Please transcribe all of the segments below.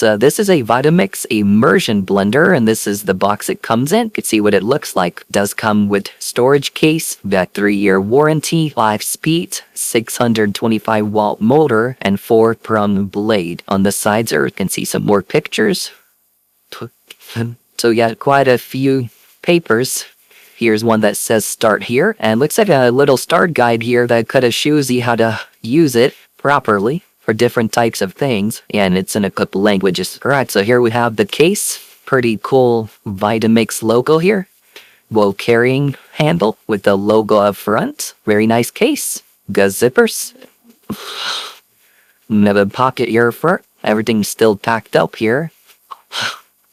So this is a Vitamix Immersion Blender, and this is the box it comes in. You can see what it looks like. It does come with storage case, that 3-year warranty, 5-speed, 625-watt motor, and 4-prong blade. On the sides there, you can see some more pictures. So yeah, quite a few papers. Here's one that says start here, and looks like a little start guide here that kind of shows you how to use it properly for different types of things, and it's in a couple languages. Alright, so here we have the case. Pretty cool Vitamix logo here. Well, carrying handle with the logo up front. Very nice case. Got zippers. Another pocket here for everything's still packed up here.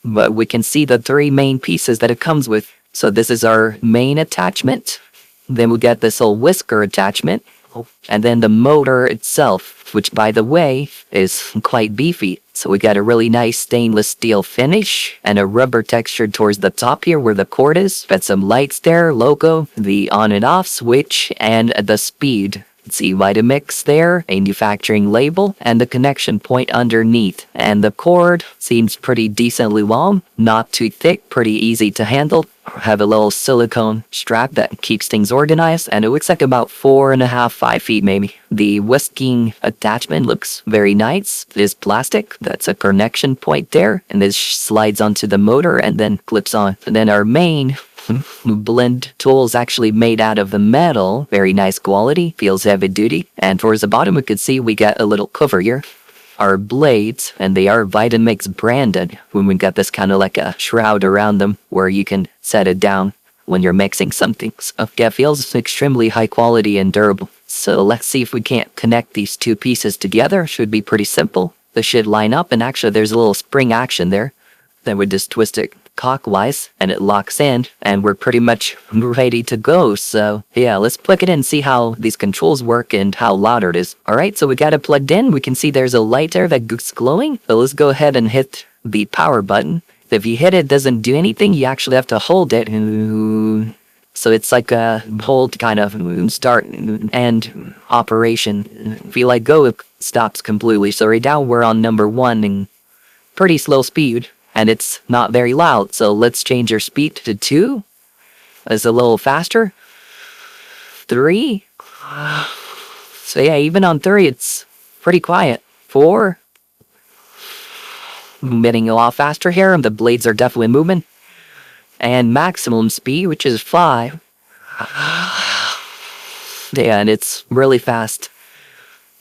But we can see the 3 main pieces that it comes with. So this is our main attachment. Then we got this whole whisker attachment. And then the motor itself, which by the way, is quite beefy. So we got a really nice stainless steel finish and a rubber texture towards the top here where the cord is. Got some lights there, logo, the on and off switch, and the speed. See Vitamix there, a manufacturing label, and the connection point underneath. And the cord seems pretty decently long, not too thick, pretty easy to handle. Have a little silicone strap that keeps things organized, and it looks like about 4.5, 5 feet maybe. The whisking attachment looks very nice. It is plastic. That's a connection point there, and this slides onto the motor and then clips on. And then our main blend tool is actually made out of the metal. Very nice quality, feels heavy duty. And towards the bottom we could see we got a little cover here. Our blades, and they are Vitamix branded. When we got this kind of like a shroud around them where you can set it down when you're mixing something. So yeah, feels extremely high quality and durable. So let's see if we can't connect these 2 pieces together. Should be pretty simple. They should line up, and actually there's a little spring action there. Then we just twist it clockwise and it locks in, and we're pretty much ready to go. So yeah, let's plug it in and see how these controls work and how loud it is. Alright, so we got it plugged in. We can see there's a light there that's glowing. So let's go ahead and hit the power button. If you hit it, it doesn't do anything. You actually have to hold it. So it's like a hold kind of start and operation. If you let go, it stops completely. So right now we're on number 1 and pretty slow speed. And it's not very loud, so let's change our speed to 2. It's a little faster. 3. So yeah, even on 3, it's pretty quiet. 4. Getting a lot faster here, and the blades are definitely moving. And maximum speed, which is 5. Yeah, and it's really fast.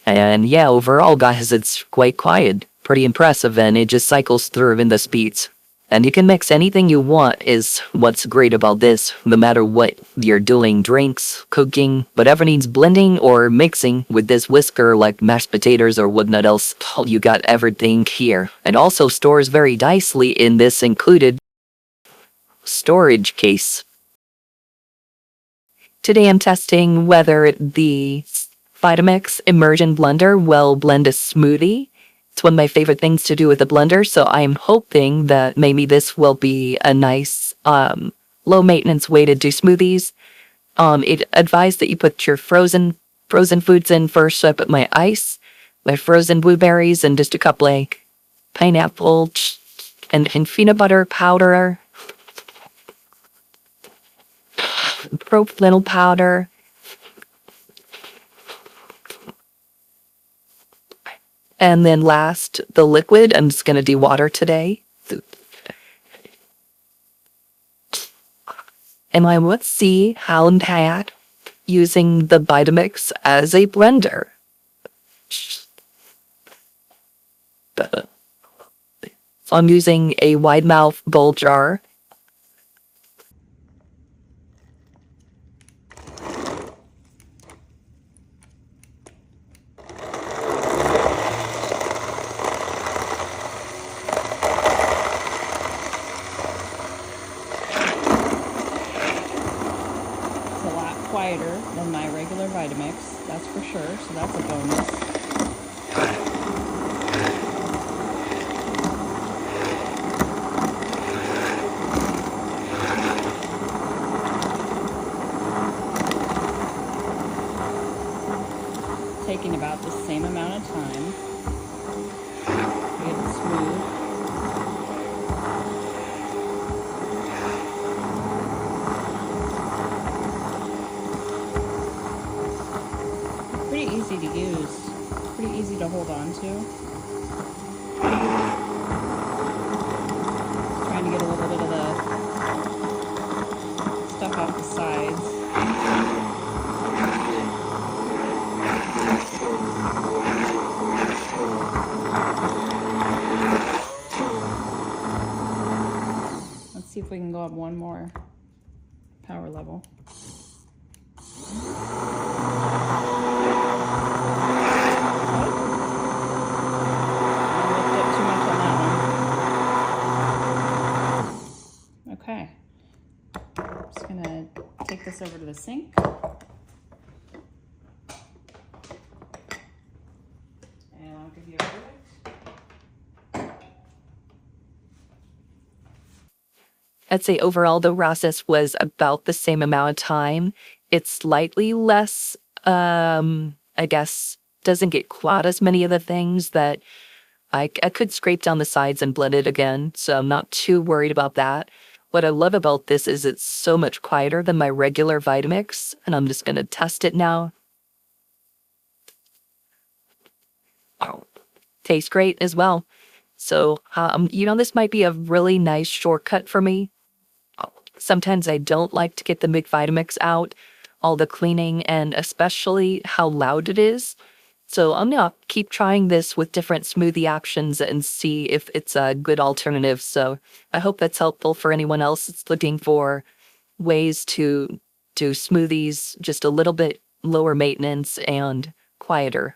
And yeah, overall, guys, it's quite quiet. Pretty impressive, and it just cycles through in the speeds. And you can mix anything you want is what's great about this. No matter what you're doing, drinks, cooking, whatever needs blending or mixing with this whisker like mashed potatoes or whatnot else, you got everything here. And also stores very nicely in this included storage case. Today I'm testing whether the Vitamix Immersion Blender will blend a smoothie. It's one of my favorite things to do with the blender, so I'm hoping that maybe this will be a nice, low-maintenance way to do smoothies. It advised that you put your frozen foods in first, so I put my ice, my frozen blueberries, and just a couple like pineapple and peanut butter powder, propylene powder, and then last, the liquid. I'm just going to do water today. And let's see how that using the Vitamix as a blender. So I'm using a wide mouth bowl jar. Quieter than my regular Vitamix, that's for sure, so that's a bonus. Taking about the same amount of time. Get it smooth. easy to use. Pretty easy to hold on to. Trying to get a little bit of the stuff off the sides. Let's see if we can go up one more power level. Okay, I'm just gonna take this over to the sink. And I'll give you a verdict. I'd say overall the process was about the same amount of time. It's slightly less, I guess, doesn't get quite as many of the things that I could scrape down the sides and blend it again, so I'm not too worried about that. What I love about this is it's so much quieter than my regular Vitamix, and I'm just gonna test it now. Oh, tastes great as well. So, this might be a really nice shortcut for me. Sometimes I don't like to get the big Vitamix out, all the cleaning, and especially how loud it is. So I'm gonna keep trying this with different smoothie options and see if it's a good alternative. So I hope that's helpful for anyone else that's looking for ways to do smoothies just a little bit lower maintenance and quieter.